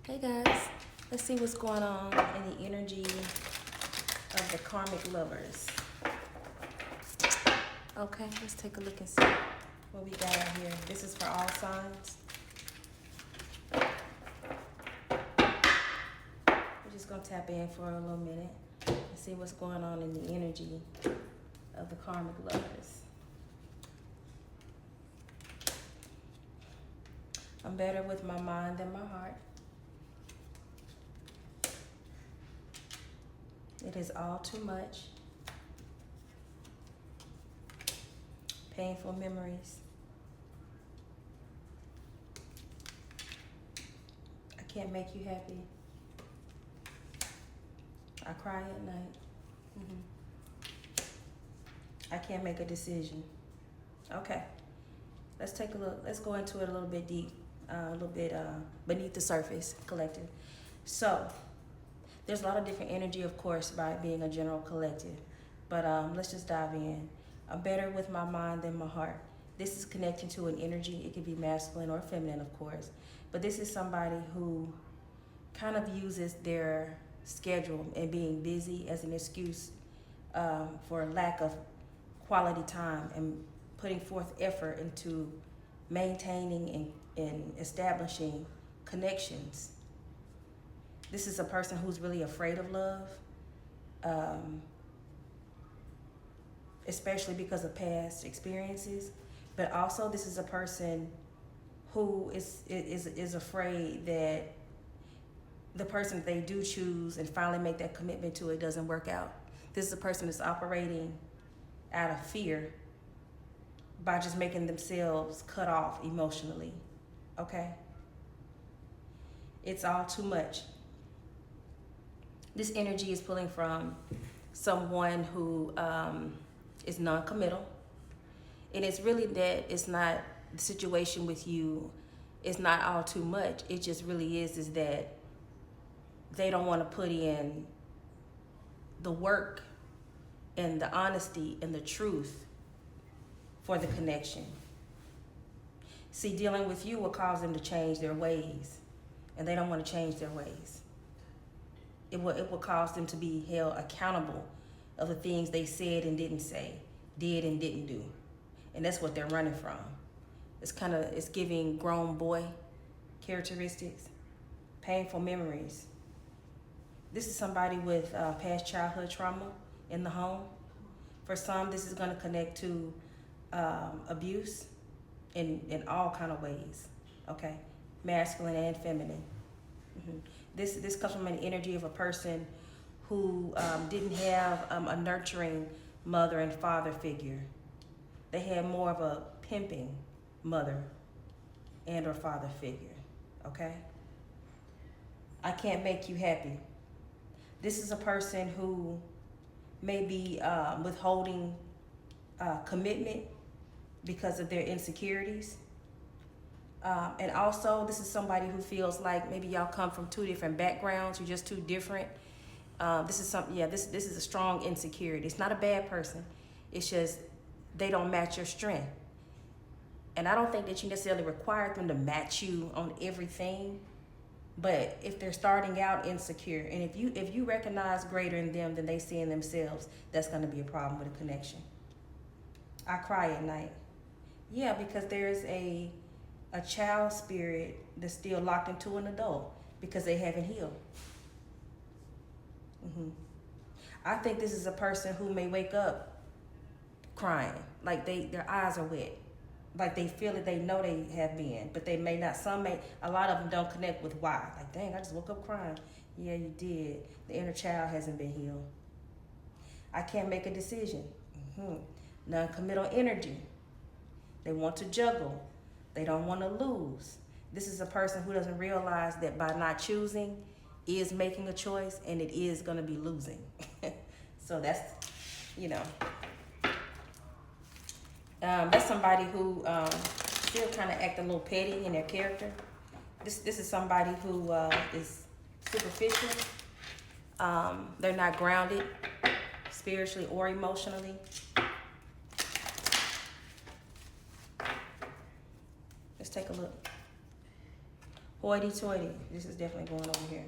Hey guys, let's see what's going on in the energy of the Karmic Lovers. Okay, let's take a look and see what we got out here. This is for all signs. We're just gonna tap in for a little minute and see what's going on in the energy of the Karmic Lovers. I'm better with my mind than my heart. It is all too much. Painful memories. I can't make you happy. I cry at night. I can't make a decision. Okay, let's take a look. Let's go into it a little bit deep, a little bit beneath the surface, collective. So, there's a lot of different energy, of course, by being a general collective. But let's just dive in. I'm better with my mind than my heart. This is connecting to an energy. It could be masculine or feminine, of course. But this is somebody who kind of uses their schedule and being busy as an excuse for lack of quality time and putting forth effort into maintaining and establishing connections. This is a person who's really afraid of love, especially because of past experiences. But also, this is a person who is afraid that the person they do choose and finally make that commitment to it doesn't work out. This is a person that's operating out of fear by just making themselves cut off emotionally. Okay? It's all too much. This energy is pulling from someone who is non-committal. And it's really that it's not the situation with you, it's not all too much. It just really is that they don't want to put in the work and the honesty and the truth for the connection. See, dealing with you will cause them to change their ways, and they don't want to change their ways. It will cause them to be held accountable of the things they said and didn't say, did and didn't do. And that's what they're running from. It's giving grown boy characteristics, painful memories. This is somebody with past childhood trauma in the home. For some, this is going to connect to abuse in all kind of ways, okay? Masculine and feminine. This comes from an energy of a person who didn't have a nurturing mother and father figure. They had more of a pimping mother and or father figure, okay? I can't make you happy. This is a person who may be withholding commitment because of their insecurities. And also, this is somebody who feels like maybe y'all come from two different backgrounds. You're just too different. This is this is a strong insecurity. It's not a bad person. It's just they don't match your strength. And I don't think that you necessarily require them to match you on everything. But if they're starting out insecure, and if you recognize greater in them than they see in themselves, that's going to be a problem with a connection. I cry at night. Yeah, because there's a child spirit that's still locked into an adult because they haven't healed. I think this is a person who may wake up crying, like their eyes are wet, like they feel it, they know they have been, but they may not. A lot of them don't connect with why. Like, dang, I just woke up crying. Yeah, you did. The inner child hasn't been healed. I can't make a decision. Non-committal energy. They want to juggle. They don't want to lose. This is a person who doesn't realize that by not choosing is making a choice, and it is going to be losing. So that's, that's somebody who still kind of act a little petty in their character. This is somebody who is superficial. They're not grounded spiritually or emotionally. Let's take a look. Hoity-toity. This is definitely going over here.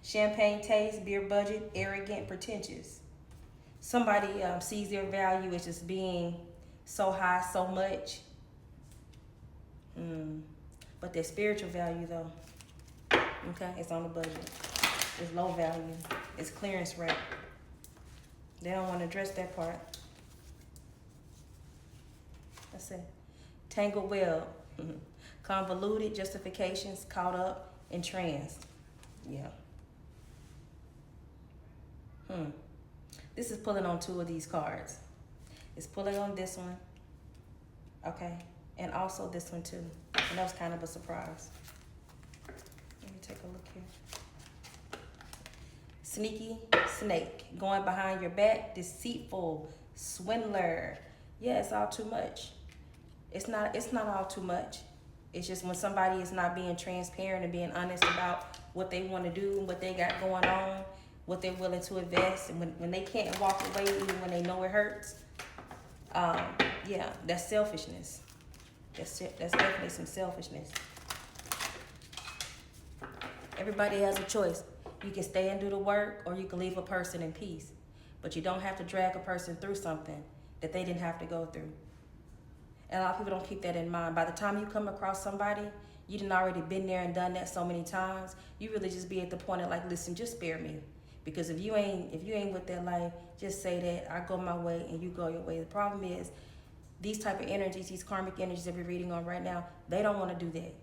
Champagne taste, beer budget, arrogant, pretentious. Somebody sees their value as just being so high, so much. But their spiritual value, though, okay, it's on the budget. It's low value. It's clearance rate. They don't want to address that part. Let's see. Tangled web. Convoluted justifications, caught up, entranced. Yeah. This is pulling on 2 of these cards. It's pulling on this one. Okay. And also this one too. And that was kind of a surprise. Let me take a look here. Sneaky snake. Going behind your back. Deceitful. Swindler. Yeah, it's all too much. It's not all too much. It's just when somebody is not being transparent and being honest about what they want to do, what they got going on, what they're willing to invest, and when they can't walk away even when they know it hurts. Yeah, that's selfishness. That's definitely some selfishness. Everybody has a choice. You can stay and do the work, or you can leave a person in peace. But you don't have to drag a person through something that they didn't have to go through. And a lot of people don't keep that in mind. By the time you come across somebody, you done already been there and done that so many times. You really just be at the point of like, listen, just spare me. Because if you ain't with that life, just say that I go my way and you go your way. The problem is these type of energies, these karmic energies that we're reading on right now, they don't want to do that.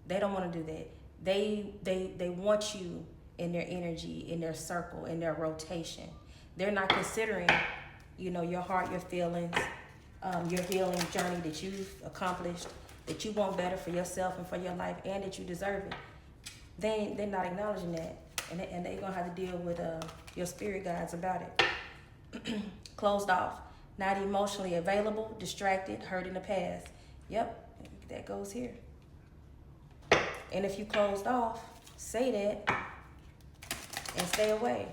They don't want to do that. They want you in their energy, in their circle, in their rotation. They're not considering, your heart, your feelings, your healing journey that you've accomplished, that you want better for yourself and for your life, and that you deserve it. They're not acknowledging that, and they're gonna have to deal with your spirit guides about it. Closed off, not emotionally available, distracted, hurt in the past. Yep, that goes here. And if you closed off, say that and stay away.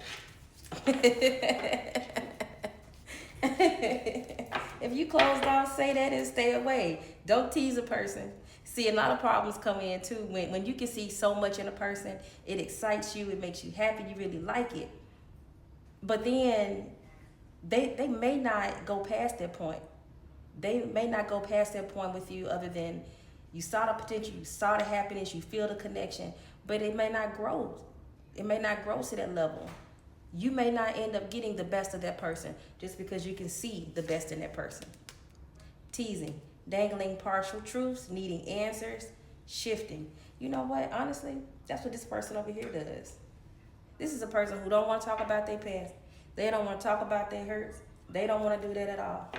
If you closed off, say that and stay away. Don't tease a person. See, a lot of problems come in too. When you can see so much in a person, it excites you, it makes you happy, you really like it. But then they may not go past that point. They may not go past that point with you other than you saw the potential, you saw the happiness, you feel the connection, but it may not grow. It may not grow to that level. You may not end up getting the best of that person just because you can see the best in that person. Teasing, dangling partial truths, needing answers, shifting. You know what? Honestly, that's what this person over here does. This is a person who don't want to talk about their past. They don't want to talk about their hurts. They don't want to do that at all.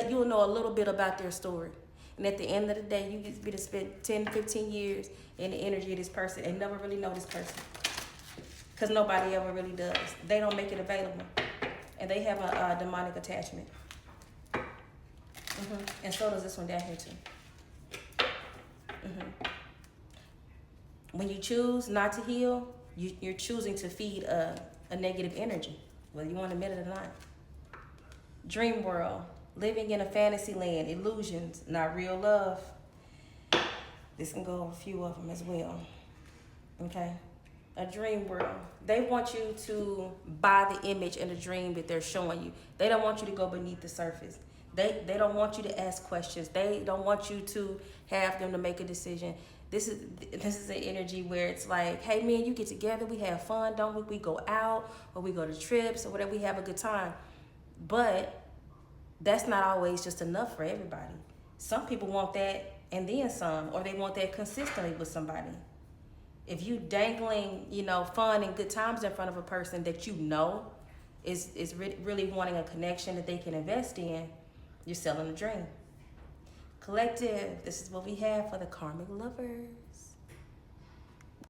You'll know a little bit about their story. And at the end of the day, you get to spend 10, 15 years in the energy of this person and never really know this person. Because nobody ever really does. They don't make it available. And they have a demonic attachment. And so does this one down here too. When you choose not to heal, you're choosing to feed a negative energy, whether you want to admit it or not. Dream world, living in a fantasy land, illusions, not real love. This can go over a few of them as well. Okay? A dream world. They want you to buy the image and the dream that they're showing you. They don't want you to go beneath the surface. They don't want you to ask questions. They don't want you to have them to make a decision. This is an energy where it's like, hey man, you get together, we have fun, don't we? We go out or we go to trips or whatever, we have a good time. But that's not always just enough for everybody. Some people want that and then some, or they want that consistently with somebody. If you dangling, fun and good times in front of a person that is really wanting a connection that they can invest in, you're selling a dream. Collective, this is what we have for the Karmic Lovers.